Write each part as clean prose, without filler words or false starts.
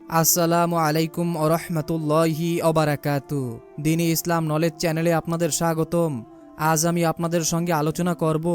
আসসালামু আলাইকুম ওরহমতুল্লাহি ওবারাকাতু। দ্বীনি ইসলাম নলেজ চ্যানেলে আপনাদের স্বাগতম। আজ আমি আপনাদের সঙ্গে আলোচনা করব,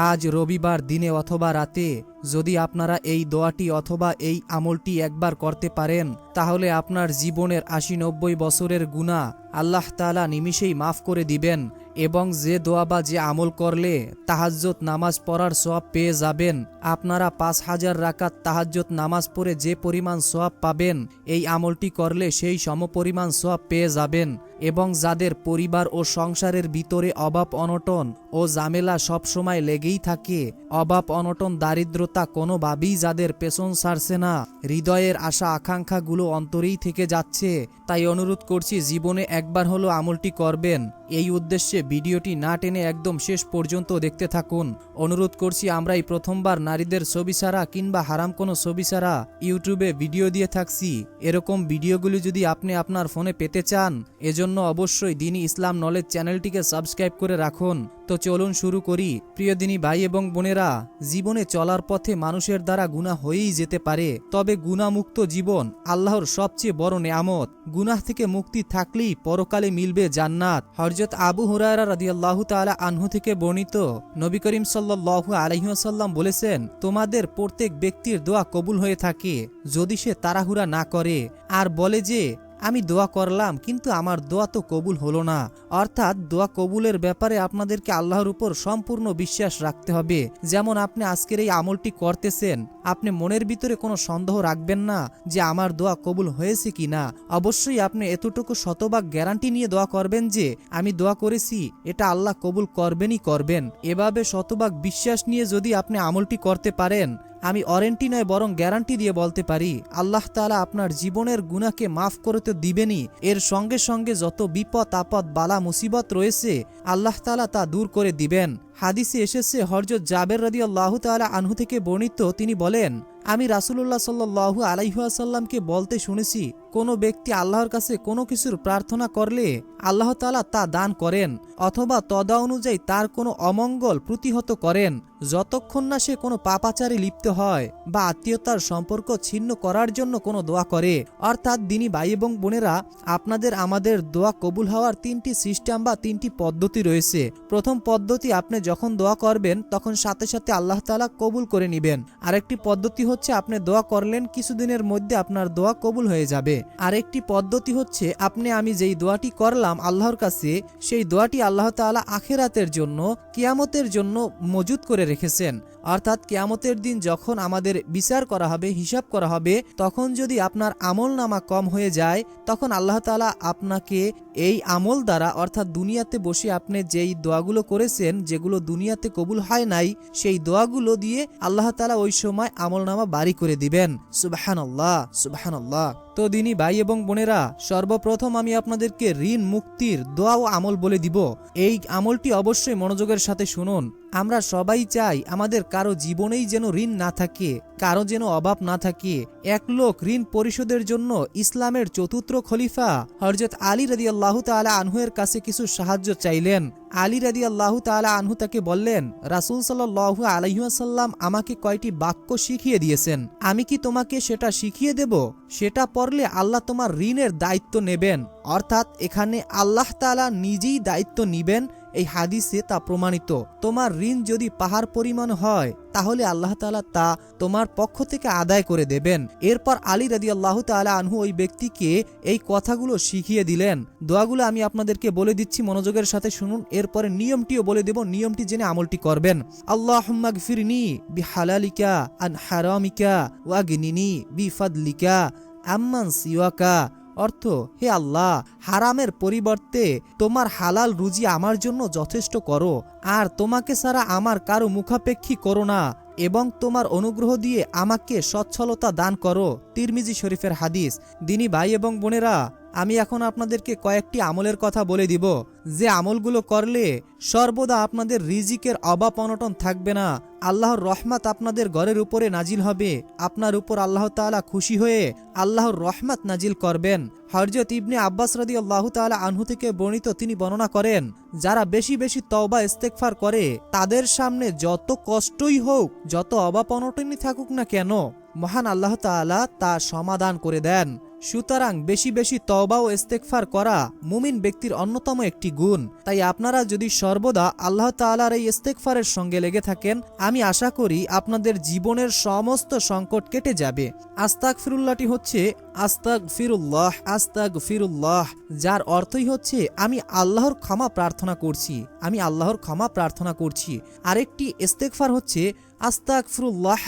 আজ রবিবার দিনে অথবা রাতে যদি আপনারা এই দোয়াটি অথবা এই আমলটি একবার করতে পারেন, তাহলে আপনার জীবনের ৮০-৯০ বছরের গুনাহ আল্লাহ তাআলা নিমিষেই মাফ করে দিবেন এবং যে দোয়া বা যে আমল করলে তাহাজ্জুদ নামাজ পড়ার সওয়াব পেয়ে যাবেন। আপনারা ৫,০০০ রাকাত তাহাজ্জুদ নামাজ পড়ে যে পরিমাণ সওয়াব পাবেন, এই আমলটি করলে সেই সমপরিমাণ সওয়াব পেয়ে যাবেন। এবং যাদের পরিবার ও সংসারের ভিতরে অভাব অনটন ও ঝামেলা সবসময় লেগেই থাকে, অভাব অনটন দারিদ্রতা কোনোভাবেই যাদের পেছন ছাড়ছে না, হৃদয়ের আশা আকাঙ্ক্ষাগুলো অন্তরেই থেকে যাচ্ছে, তাই অনুরোধ করছি জীবনে একবার হলো আমলটি করবেন। এই উদ্দেশ্যে ভিডিওটি না টেনে একদম শেষ পর্যন্ত দেখতে থাকুন। অনুরোধ করছি, আমরা এই প্রথমবার নারীদের ছবি ছাড়া কিংবা হারাম কোনো ছবি ছাড়া ইউটিউবে ভিডিও দিয়ে থাকছি। এরকম ভিডিওগুলি যদি আপনি আপনার ফোনে পেতে চান, এজন্য অবশ্যই দ্বীনি ইসলাম নলেজ চ্যানেলটিকে সাবস্ক্রাইব করে রাখুন। তো চলুন শুরু করি। প্রিয় দ্বীনি ভাই এবং বোনেরা, জীবনে চলার পথে মানুষের দ্বারা গুনাহ হয়েই যেতে পারে, তবে গুনাহমুক্ত জীবন আল্লাহর সবচেয়ে বড় নেয়ামত। গুনাহ থেকে মুক্তি থাকলেই পরকালে মিলবে জান্নাত। হযরত আবু হুরায়রা রাদিয়াল্লাহু তাআলা আনহু থেকে বর্ণিত, নবী করিম সাল্লাল্লাহু আলাইহি ওয়াসাল্লাম বলেছেন, তোমাদের প্রত্যেক ব্যক্তির দোয়া কবুল হয়ে থাকে যদি সে তাড়াহুড়া না করে আর বলে যে আমি দোয়া করলাম কিন্তু আমার দোয়া তো কবুল হলো না। অর্থাৎ দোয়া কবুলের ব্যাপারে আপনাদেরকে আল্লাহর উপর সম্পূর্ণ বিশ্বাস রাখতে হবে। যেমন আপনি আজকের এই আমলটি করতেছেন, আপনি মনের ভিতরে কোনো সন্দেহ রাখবেন না যে আমার দোয়া কবুল হয়েছে কি না। অবশ্যই আপনি এতটুকু শতভাগ গ্যারান্টি নিয়ে দোয়া করবেন যে আমি দোয়া করেছি, এটা আল্লাহ কবুল করবেনই করবেন। এভাবে শতভাগ বিশ্বাস নিয়ে যদি আপনি আমলটি করতে পারেন, আমি ওয়ারেন্টি নয় বরং গ্যারান্টি দিয়ে বলতে পারি, আল্লাহ তাআলা আপনার জীবনের গুনাহকে মাফ করে তো দিবেনই, এর সঙ্গে সঙ্গে যত বিপদ আপদ বালা মুসিবত রয়েছে আল্লাহ তাআলা তা দূর করে দিবেন। হাদিসে এসেছে, হযরত জাবের রাদিয়াল্লাহু তাআলা আনহু থেকে বর্ণিত, তিনি বলেন, আমি রাসূলুল্লাহ সাল্লাল্লাহু আলাইহি ওয়াসাল্লামকে বলতে শুনেছি, কোনো ব্যক্তি আল্লাহর কাছে কোনো কিছুর প্রার্থনা করলে আল্লাহ তাআলা তা দান করেন অথবা তদা অনুযায়ী তার কোনো অমঙ্গল প্রতিহত করেন, যতক্ষণ না সে কোনো পাপাচারে লিপ্ত হয় বা আত্মীয়তার সম্পর্ক ছিন্ন করার জন্য কোনো দোয়া করে। অর্থাৎ দ্বীনি ভাই এবং বোনেরা, আপনাদের আমাদের দোয়া কবুল হওয়ার ৩টি সিস্টেম বা ৩টি পদ্ধতি রয়েছে। প্রথম পদ্ধতি, আপনি যখন দোয়া করবেন তখন সাথে সাথে আল্লাহ তাআলা কবুল করে নেবেন। আরেকটি পদ্ধতি হচ্ছে, আপনি দোয়া করলেন কিছুদিনের মধ্যে আপনার দোয়া কবুল হয়ে যাবে। আরেকটি পদ্ধতি হচ্ছে, আমি যেই দোয়াটি করলাম আল্লাহর কাছে, সেই দোয়াটি আল্লাহ তাআলা আখিরাতের জন্য, কিয়ামতের জন্য মজুদ করে রেখেছেন। অর্থাৎ কিয়ামতের দিন যখন আমাদের বিচার করা হবে, হিসাব করা হবে, তখন যদি আপনার আমল নামা কম হয়ে যায়, তখন আল্লাহ তাআলা আপনাকে এই আমল দ্বারা, অর্থাৎ দুনিয়াতে বসে আপনি যেই দোয়াগুলো করেছেন, যেগুলো দুনিয়াতে কবুল হয় নাই, সেই দোয়াগুলো দিয়ে আল্লাহ তাআলা ওই সময় আমল নামা বাড়ি করে দিবেন। সুবহানাল্লাহ, সুবহানাল্লাহ। তো দ্বীনি ভাই এবং বোনেরা, সর্বপ্রথম আমি আপনাদেরকে ঋণ মুক্তির দোয়া ও আমল বলে দিব। এই আমলটি অবশ্যই মনোযোগের সাথে শুনুন। আমরা সবাই চাই আমাদের কারো জীবনেই যেন ঋণ না থাকে, কারো যেন অভাব না থাকে। এক লোক ঋণ পরিশোধের জন্য ইসলামের চতুর্থ খলিফা হযরত আলী রাদিয়াল্লাহু তাআলা আনহু এর কাছে কিছু সাহায্য চাইলেন। আলী রাদিয়াল্লাহু তাআলা আনহু তাকে বললেন, রাসূল সাল্লাল্লাহু আলাইহি ওয়াসাল্লাম আমাকে কয়টি বাক্য শিখিয়ে দিয়েছেন, আমি কি তোমাকে সেটা শিখিয়ে দেব? সেটা পড়লে আল্লাহ তোমার ঋণের দায়িত্ব নেবেন। অর্থাৎ এখানে আল্লাহ তাআলা নিজেই দায়িত্ব নিবেন। এই হাদিসে তা প্রমাণিত। তোমার ঋণ যদি পাহাড় পরিমাণ হয়, তাহলে আল্লাহ তাআলা তা তোমার পক্ষ থেকে আদায় করে দেবেন। এরপর আলী রাদিয়াল্লাহু তাআলা আনহু ওই ব্যক্তিকে এই কথাগুলো শিখিয়ে দিলেন। দোয়াগুলো আমি আপনাদেরকে বলে দিচ্ছি, মনোযোগের সাথে শুনুন। এরপরে নিয়মটিও বলে দেব, নিয়মটি জেনে আমলটি করবেন। আল্লাহুম্মা গফিরনি বিহালালিকা আন হারামিকা ওয়াগনিনি বিফাদলিকা আম্মান সিওয়াকা। অর্থ, হে আল্লাহ, হারামের পরিবর্তে তোমার হালাল রুজি আমার জন্য যথেষ্ট করো, আর তোমাকে ছাড়া আমার কারো মুখাপেক্ষী করো না, এবং তোমার অনুগ্রহ দিয়ে আমাকে সচ্ছলতা দান করো। তিরমিজি শরীফের হাদিস। দ্বীনি ভাই এবং বোনেরা, আমি এখন আপনাদেরকে কয়েকটি আমলের কথা বলে দিব, যে আমলগুলো করলে সর্বদা আপনাদের রিজিকের অভাব অনটন থাকবে না, আল্লাহর রহমত আপনাদের ঘরের উপরে নাজিল হবে, আপনার উপর আল্লাহ তাআলা খুশি হয়ে আল্লাহর রহমত নাজিল করবেন। হযরত ইবনে আব্বাস রাদিয়াল্লাহু তাআলা আনহু থেকে বর্ণিত, তিনি বর্ণনা করেন, যারা বেশি বেশি তওবা ইস্তেগফার করে, তাদের সামনে যত কষ্টই হোক, যত অভাব অনটনই থাকুক না কেন, মহান আল্লাহ তাআলা তা সমাধান করে দেন। সুতরাং বেশি বেশি তওবা ও ইস্তেগফার করা মুমিন ব্যক্তির অন্যতম একটি গুণ। তাই আপনারা যদি সর্বদা আল্লাহ তাআলার এই ইস্তেগফারের সঙ্গে লেগে থাকেন, আমি আশা করি আপনাদের জীবনের সমস্ত সংকট কেটে যাবে। আস্তাগফিরুল্লাহটি হচ্ছে আস্তাগফিরুল্লাহ আস্তাগফিরুল্লাহ, যার অর্থই হচ্ছে আমি আল্লাহর ক্ষমা প্রার্থনা করছি, আমি আল্লাহর ক্ষমা প্রার্থনা করছি। আরেকটি ইস্তেগফার হচ্ছে আস্তাগফিরুল্লাহ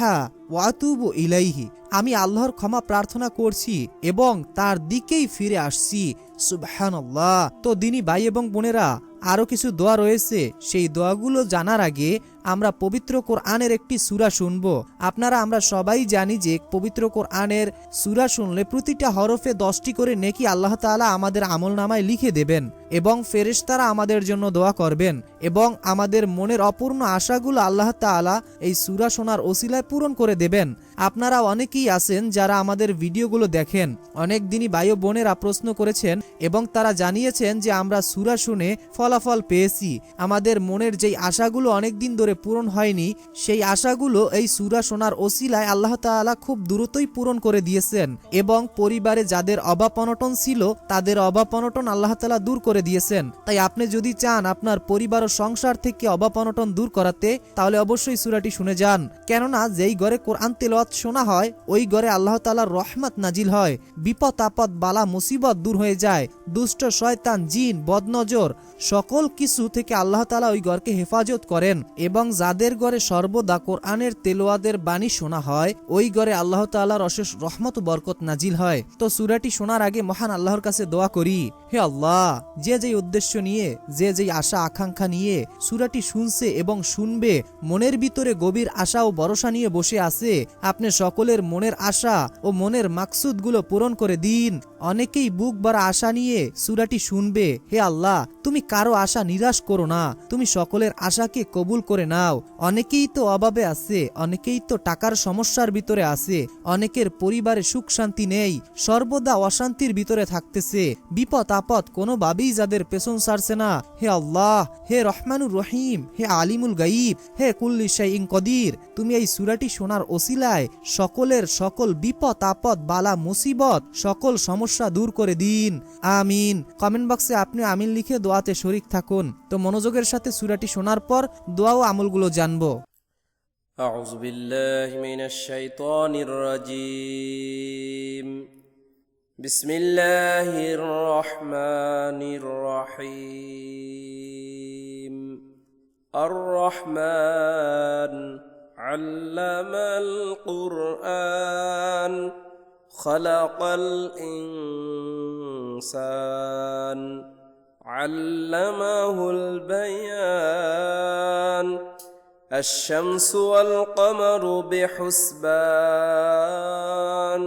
ওয়া আতুবু ইলাইহি, আমি আল্লাহর ক্ষমা প্রার্থনা করছি এবং তার দিকেই ফিরে আসছি। সুবহানাল্লাহ। তো দিনী ভাই এবং বোনেরা, আরও কিছু দোয়া রয়েছে, সেই দোয়াগুলো জানার আগে আমরা পবিত্র কোরআনের একটি সূরা শুনব। আমরা সবাই জানি যে পবিত্র কোরআনের সূরা শুনলে প্রতিটা হরফে 10টি করে নেকি আল্লাহ তাআলা আমাদের আমলনামায় লিখে দেবেন এবং ফেরেশতারা আমাদের জন্য দোয়া করবেন এবং আমাদের মনের অপূর্ণ আশাগুলো আল্লাহ তাআলা এই সূরা শোনার ওসিলায় পূরণ করে দেবেন। আপনারা অনেকেই আছেন যারা আমাদের ভিডিওগুলো দেখেন, অনেক দিনই ভাই ও বোনেরা প্রশ্ন করেছেন এবং তারা জানিয়েছেন যে আমরা সূরা শুনে ফলাফল পেয়েছি। আমাদের মনের যেই আশাগুলো অনেক দিন ধরে পূরণ হয়নি, সেই আশাগুলো এই সূরা শোনার ওসিলায় আল্লাহ তাআলা খুব দ্রুতই পূরণ করে দিয়েছেন এবং পরিবারে যাদের অভাব অনটন ছিল তাদের অভাব অনটন আল্লাহ তাআলা দূর করে দিয়েছেন। তাই আপনি যদি চান আপনার পরিবার ও সংসার থেকে অভাব অনটন দূর করাতে, তাহলে অবশ্যই সূরাটি শুনে যান। কেননা যেই ঘরে কোরআন তেলাওয়াত শোনা হয় ওই ঘরে আল্লাহ তাআলার রহমত নাজিল হয়, বিপদ আপদ বালা মুসিবত দূর হয়ে যায়, দুষ্ট শয়তান জিন বদনজর সকল কিছু থেকে আল্লাহ তাআলা ওই ঘরকে হেফাজত করেন এবং যাদের ঘরে সর্বদা কোরআনের তেলাওয়াতের বাণী শোনা হয় ওই ঘরে আল্লাহ তাআলার অশেষ রহমত ও বরকত নাজিল হয়। তো সূরাটি শোনার আগে মহান আল্লাহর কাছে দোয়া করি, হে আল্লাহ, যে যেই উদ্দেশ্য নিয়ে, যে যেই আশা আকাঙ্ক্ষা নিয়ে সূরাটি শুনছে এবং শুনবে, মনের ভিতরে গভীর আশা ও ভরসা নিয়ে বসে আছে, আপনি সকলের মনের আশা ও মনের মাকসুদগুলো পূরণ করে দিন। অনেকেই বুক ভরা আশা নিয়ে সূরাটি শুনবে, হে আল্লাহ, তুমি কারো আশা নিরাশ করো না, তুমি সকলের আশাকে কবুল করে নাও। অনেকেই তো অভাবে আছে, অনেকেই তো টাকার সমস্যার ভিতরে আছে, অনেকের পরিবারে সুখ শান্তি নেই, সর্বদা অশান্তির ভিতরে থাকতেছে, বিপদ আপদ কোনোভাবেই যাদের পেছন ছাড়ছে না, হে আল্লাহ, হে রহমানুর রহিম, হে আলিমুল গাইব, হে কুল্লি শাইইন কদির, তুমি এই সূরাটি শোনার ওসিলায় সকলের সকল বিপদ আপদ বালা মুসিবত সকল সমস্যা দূর করে দিন, আমিন। কমেন্ট বক্সে আপনি আমিন লিখে দোয়াতে শরীক থাকুন। তো মনোযোগের সাথে সূরাটি শোনার পর দোয়া ও আমলগুলো জানবো। আউযু বিল্লাহি মিনাশ শাইতানির রাজীম। বিসমিল্লাহির রহমানির রহিম। আর রহমান আল্লামাল কুরআন খালাকাল ইনসান আল্লামাহুল বায়ান। الشمس والقمر بحسبان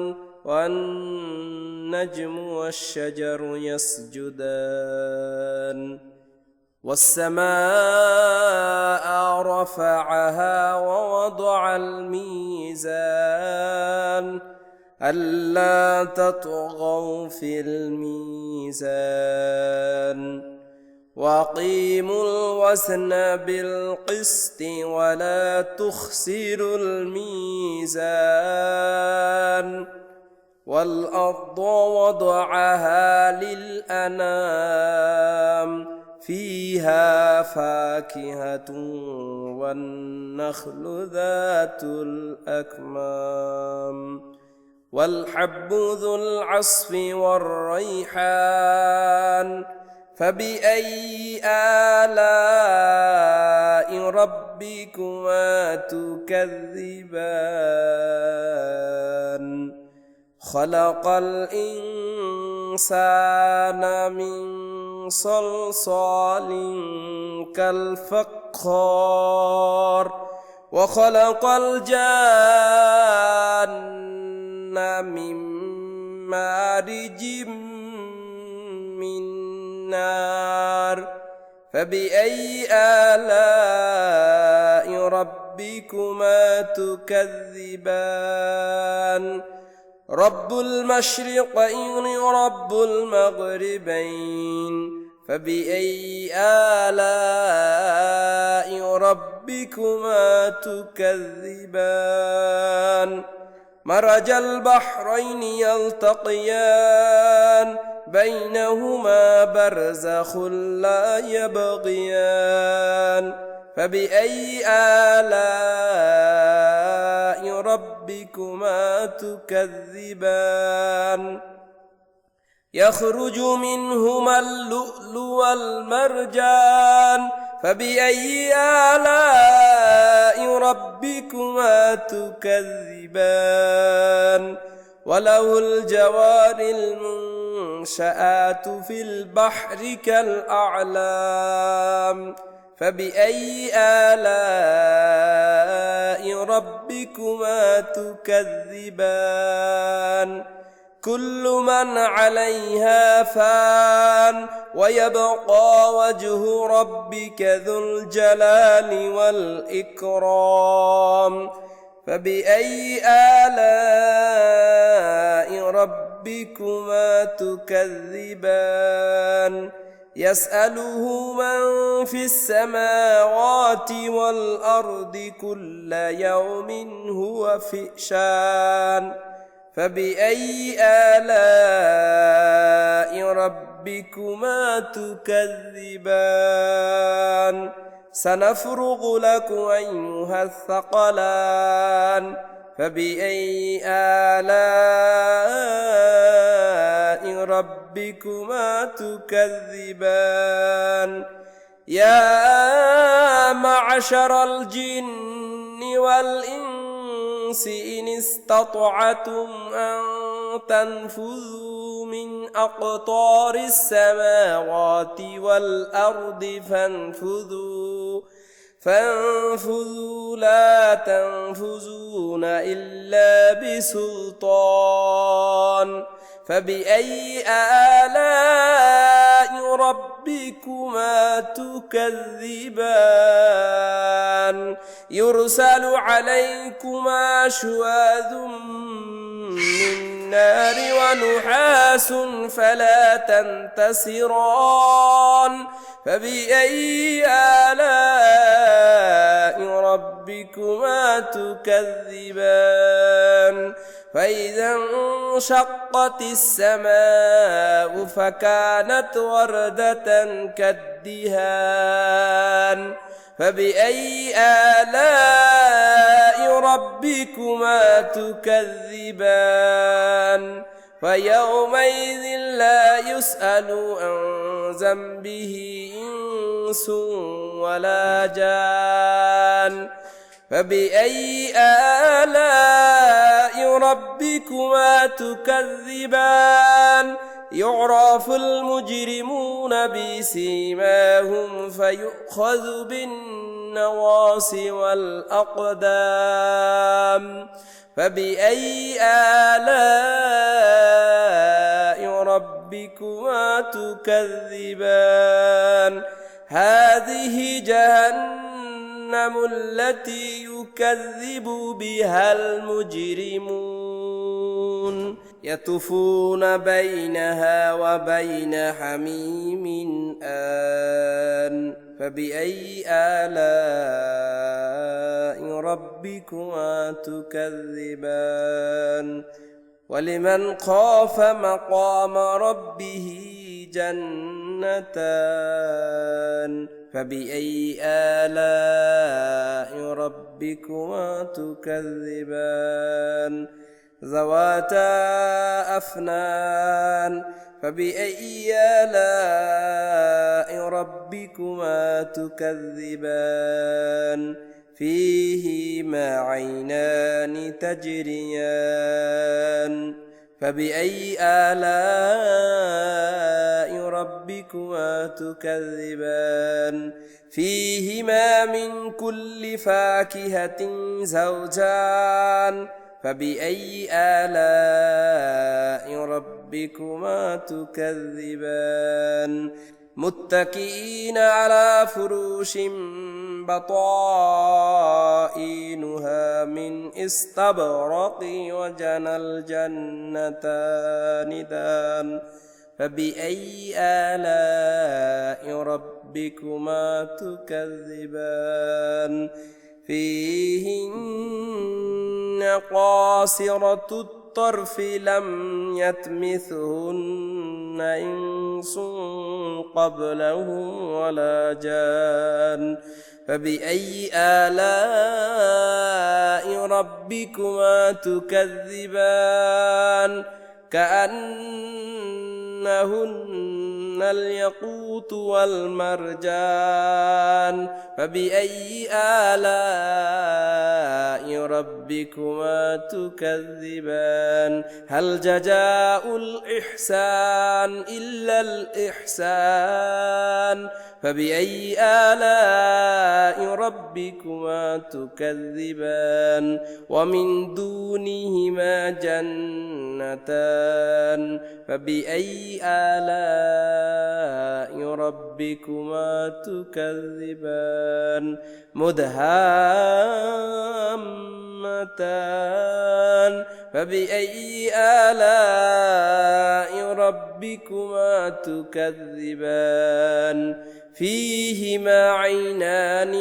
والنجم والشجر يسجدان والسماء رفعها ووضع الميزان ألا تطغوا في الميزان وأقيموا الوزن بالقسط ولا تخسروا الميزان والأرض وضعها للأنام فيها فاكهة والنخل ذات الأكمام والحب ذو العصف والريحان فبأي آلاء ربكما تكذبان خلق الإنسان من صلصال كالفخار وخلق الجان من مارج من نار فبأي آلاء ربكما تكذبان رب المشرقين رب المغربين فبأي آلاء ربكما تكذبان مرج البحرين يلتقيان بينهما برزخ لا يبغيان فبأي آلاء ربكما تكذبان يخرج منهما اللؤلؤ والمرجان فبأي آلاء ربكما تكذبان وله الجوار المنشآت في البحر كالأعلام فبأي آلاء ربكما تكذبان كل من عليها فان ويبقى وجه ربك ذو الجلال والإكرام فبأي آلاء ربكما تكذبان يسأله من في السماوات والأرض كل يوم هو في شان فبأي آلاء ربكما تكذبان سنفرغ لكم أيها الثقلان فبأي آلاء ربكما تكذبان يا معشر الجن والإنس إن استطعتم أن تنفذوا من أقطار السماوات والأرض فانفذوا لا تنفذون إلا بسلطان فبأي آلاء ربكما تكذبان يرسل عليكما شواذ من نار ونحاس فلا تنتصران فبأي آلاء ربكما تكذبان فإذا انشقت السماء فكانت وردة كالدهان فبأي آلاء ربكما تكذبان فيومئذ لا يسأل عن ذنبه إنس ولا جان فبأي آلاء ربكما تكذبان يعرف المجرمون بسيماهم فيؤخذ بالنواصي والأقدام فبأي آلاء ربكما تكذبان هذه جهنم التي يكذب بها المجرمون يطوفون بينها وبين حميم آن فبأي آلاء ربكما تكذبان ولمن خاف مقام ربه جنتان فبأي آلاء ربكما تكذبان ذواتا أفنان فبأي آلاء ربكما تكذبان فيهما عينان تجريان فبأي آلاء ربكما تكذبان فيهما من كل فاكهة زوجان فبأي آلاء ربكما تكذبان متكئين على فروش بطائنها من استبرق وجنى الجنتان دان فبأي آلاء ربكما تكذبان فيهن قاصرة الطرف لم يطمثهن إنس قبلهم ولا جان فبأي آلاء ربكما تكذبان كأنهن الياقوت والمرجان فبأي آلاء ربكما تكذبان هل جزاء الإحسان إلا الإحسان فبأي آلاء ربكما تكذبان ومن دونهما جنتان فبأي آلاء ربكما تكذبان مدهامتان فبأي آلاء ربكما تكذبان فيهما عينان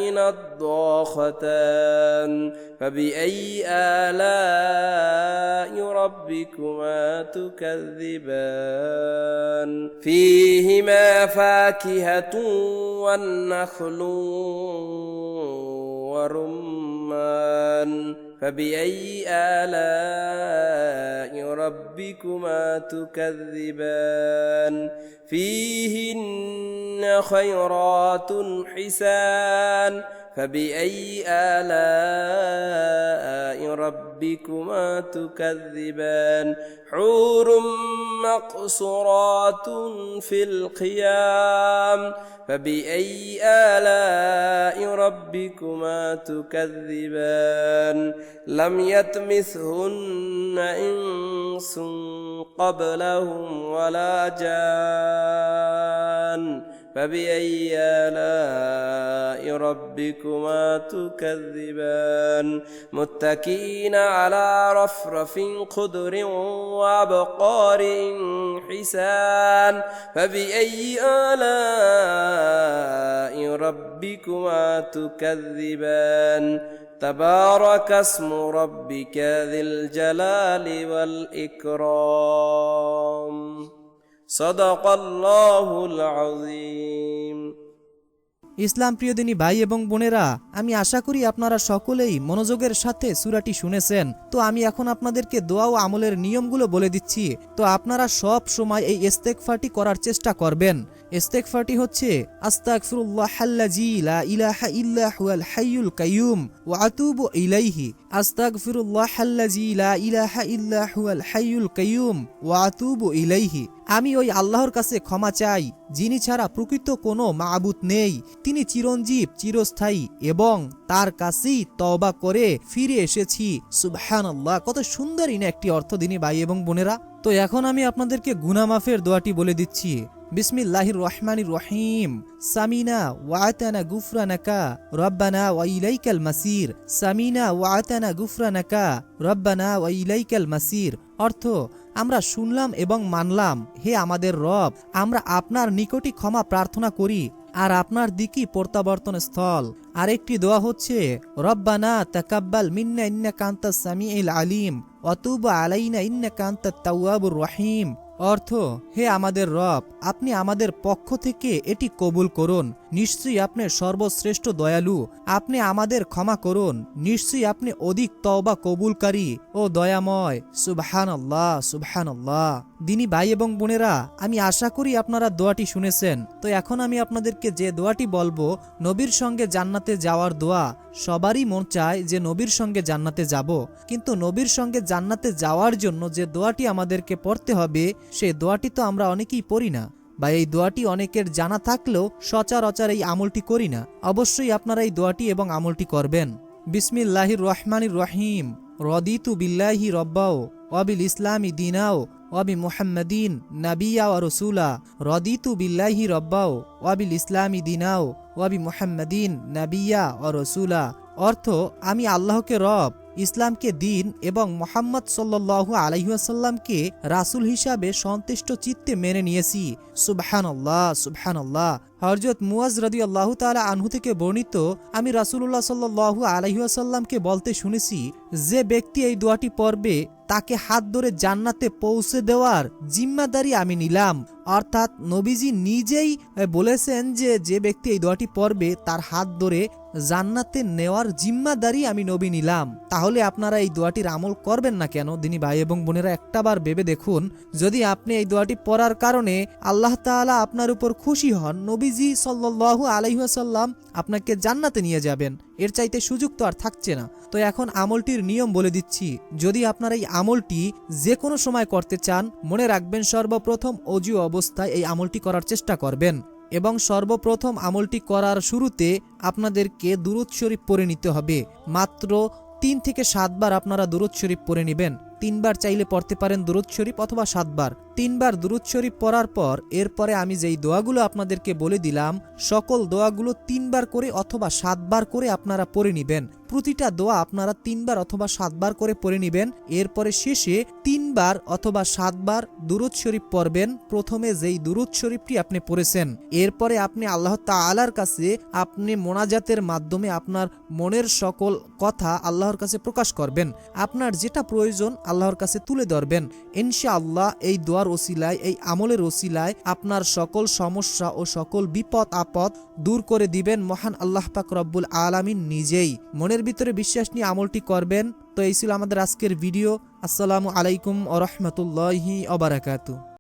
نضاختان فبأي آلاء ربكما تكذبان فيهما فاكهة والنخل ورمان فبأي آلاء ربكما تكذبان فيهن خيرات حسان فبأي آلاء ربكما تكذبان حور مقصورات في الخيام فبأي آلاء ربكما تكذبان لم يطمثهن إنس قبلهم ولا جان فبأي آلاء ربكما تكذبان متكئين على رفرف خضر وأبقار حسان فبأي آلاء ربكما تكذبان تبارك اسم ربك ذي الجلال والإكرام صدق الله العظيم ইসলাম প্রিয় দিনী ভাই এবং বোনেরা, আমি আশা করি আপনারা সকলেই মনোযোগের সাথে সূরাটি শুনেছেন। তো আমি এখন আপনাদেরকে দোয়া ও আমলের নিয়মগুলো বলে দিচ্ছি। তো আপনারা সব সময় এই ইস্তেগফারটি করার চেষ্টা করবেন। ইস্তেগফারটি হচ্ছে আস্তাগফিরুল্লাহাল্লাযী লা ইলাহা ইল্লা হুয়াল হাইয়ুল কাইয়ুম ওয়া আতুবু ইলাইহি আস্তাগফিরুল্লাহাল্লাযী লা ইলাহা ইল্লা হুয়াল হাইয়ুল কাইয়ুম ওয়া আতুবু ইলাইহি। আমি ওই আল্লাহর কাছে ক্ষমা চাই যিনি ছাড়া প্রকৃত কোনো মাবুদ নেই, তিনি চিরঞ্জীব চিরস্থায়ী এবং তার কাছেই তওবা করে ফিরে এসেছি। সুবহানাল্লাহ, কত সুন্দর ইনা একটি অর্থ দিনী ভাই এবং বোনেরা। তো এখন আমি আপনাদেরকে গুনাহ মাফের দোয়াটি বলে দিচ্ছি। বিসমিল্লাহির রহমানির রহিম। সামিনা ওয়া আতানা গুফরানাকা রব্বানা ওয়া ইলাইকাল মাসির। সামিনা ওয়া আতানা গুফরানাকা রব্বানা ওয়া ইলাইকাল মাসির। অর্থ, আমরা শুনলাম এবং মানলাম, হে আমাদের রব, আমরা আপনার নিকটই ক্ষমা প্রার্থনা করি আর আপনার দিকই প্রত্যাবর্তন স্থল। আরেকটি দোয়া হচ্ছে রব্বানা তাকাব্বাল মিন্না ইন্নাকা আনতাস সামিউল আলিম ওয়া তুব আলাইনা ইন্নাকা আনতাত তাওয়াবুর রহিম। অর্থ, হে আমাদের রব, আপনি আমাদের পক্ষ থেকে এটি কবুল করুন, নিশ্চয়ই আপনি সর্বশ্রেষ্ঠ দয়ালু, আপনি আমাদের ক্ষমা করুন, নিশ্চয়ই আপনি অধিক তওবা কবুলকারী ও দয়াময়। সুবহানাল্লাহ, সুবহানাল্লাহ। দিনী ভাই এবং বোনেরা, আমি আশা করি আপনারা দোয়াটি শুনেছেন। তো এখন আমি আপনাদেরকে যে দোয়াটি বলবো, নবীর সঙ্গে জান্নাতে যাওয়ার দোয়া। সবারই মন চায় যে নবীর সঙ্গে জান্নাতে যাব, কিন্তু নবীর সঙ্গে জান্নাতে যাওয়ার জন্য যে দোয়াটি আমাদেরকে পড়তে হবে, সেই দোয়াটি তো আমরা অনেকেই পড়ি না, বা এই দোয়াটি অনেকের জানা থাকলেও সচরাচর এই আমলটি করি না। অবশ্যই আপনারা এই দোয়াটি এবং আমলটি করবেন। বিসমিল্লাহির রহমানির রহিম। রদিতু বিল্লাহি রব্বাও ওয়া বিল ইসলামি দীনাও ওয়া বি মুহাম্মাদিন নাবিয়্যা ওয়া রাসূলা। রদিতু বিল্লাহি রব্বাও ওয়া বিল ইসলামি দীনাও ওয়া বি মুহাম্মাদিন নাবিয়্যা ওয়া রাসূলা। অর্থ, আমি আল্লাহকে রব ইসলামকে দিন এবং মোহাম্মদ সাল্লাল্লাহু আলাইহি ওয়াসাল্লামকে রাসূল হিসাবে সন্তুষ্ট চিত্তে মেনে নিয়েছি। সুবহানাল্লাহ, সুবহানাল্লাহ। হযরত মুয়াজ রাদিয়াল্লাহু তাআলা আনহু থেকে বর্ণিত, আমি রাসূলুল্লাহ সাল্লাল্লাহু আলাইহি ওয়াসাল্লামকে বলতে শুনেছি, যে ব্যক্তি এই দোয়াটি পড়বে তাকে হাত ধরে জান্নাতে পৌঁছে দেওয়ার জিম্মাদারি আমি নিলাম। অর্থাৎ নবীজি নিজেই বলেছেন যে যে ব্যক্তি এই দোয়াটি পড়বে তার হাত ধরে জান্নাতে নেওয়ার জিম্মাদারি আমি নবী নিলাম। তাহলে আপনারা এই দোয়াটির আমল করবেন না কেন? দিনী ভাই এবং বোনেরা, একটাবার ভেবে দেখুন, যদি আপনি এই দোয়াটি পড়ার কারণে আল্লাহ তাআলা আপনার উপর খুশি হন, নবীজি সাল্লাল্লাহু আলাইহি ওয়াসাল্লাম আপনাকে জান্নাতে নিয়ে যাবেন, এর চাইতে সুযোগ তো আর থাকছে না। তো এখন আমলটির নিয়ম বলে দিচ্ছি। যদি আপনারা এই আমলটি যে কোনো সময় করতে চান, মনে রাখবেন সর্বপ্রথম অজু অবস্থায় এই আমলটি করার চেষ্টা করবেন এবং সর্বপ্রথম আমলটি করার শুরুতে আপনাদেরকে দুরূদ শরীফ পড়ে নিতে হবে। মাত্র 3 থেকে 7 বার আপনারা দুরূদ শরীফ পড়ে নেবেন। 3 বার চাইলে পড়তে পারেন দুরূদ শরীফ, অথবা 7 বার। 3 বার দুরূদ শরীফ পড়ার পর এরপরে আমি যেই দোয়াগুলো আপনাদেরকে বলে দিলাম, সকল দোয়াগুলো 3 বার করে অথবা 7 বার করে আপনারা পড়ে নেবেন। প্রতিটা দোয়া আপনারা 3 বার অথবা 7 বার করে পড়ে নেবেন। এরপরে শেষে 3 বার অথবা 7 বার দুরূদ শরীফ পড়বেন, প্রথমে যেই দুরূদ শরীফটি আপনি পড়েছেন। এরপরে আপনি আল্লাহ তাআলার কাছে আপনি মোনাজাতের মাধ্যমে আপনার মনের সকল কথা আল্লাহর কাছে প্রকাশ করবেন। আপনার যেটা প্রয়োজন আল্লাহর কাছে তুলে ধরবেন। ইনশাআল্লাহ এই দোয়ার ওসিলায়, এই আমলের ওসিলায় আপনার সকল সমস্যা ও সকল বিপদ আপদ দূর করে দিবেন মহান আল্লাহ পাক রব্বুল আলামিন নিজেই। মনের ভিতরে বিশ্বাস নিয়ে আমলটি করবেন। তো এই ছিল আমাদের আজকের ভিডিও। আসসালামু আলাইকুম ওয়া রাহমাতুল্লাহি ওয়া বারাকাতুহু।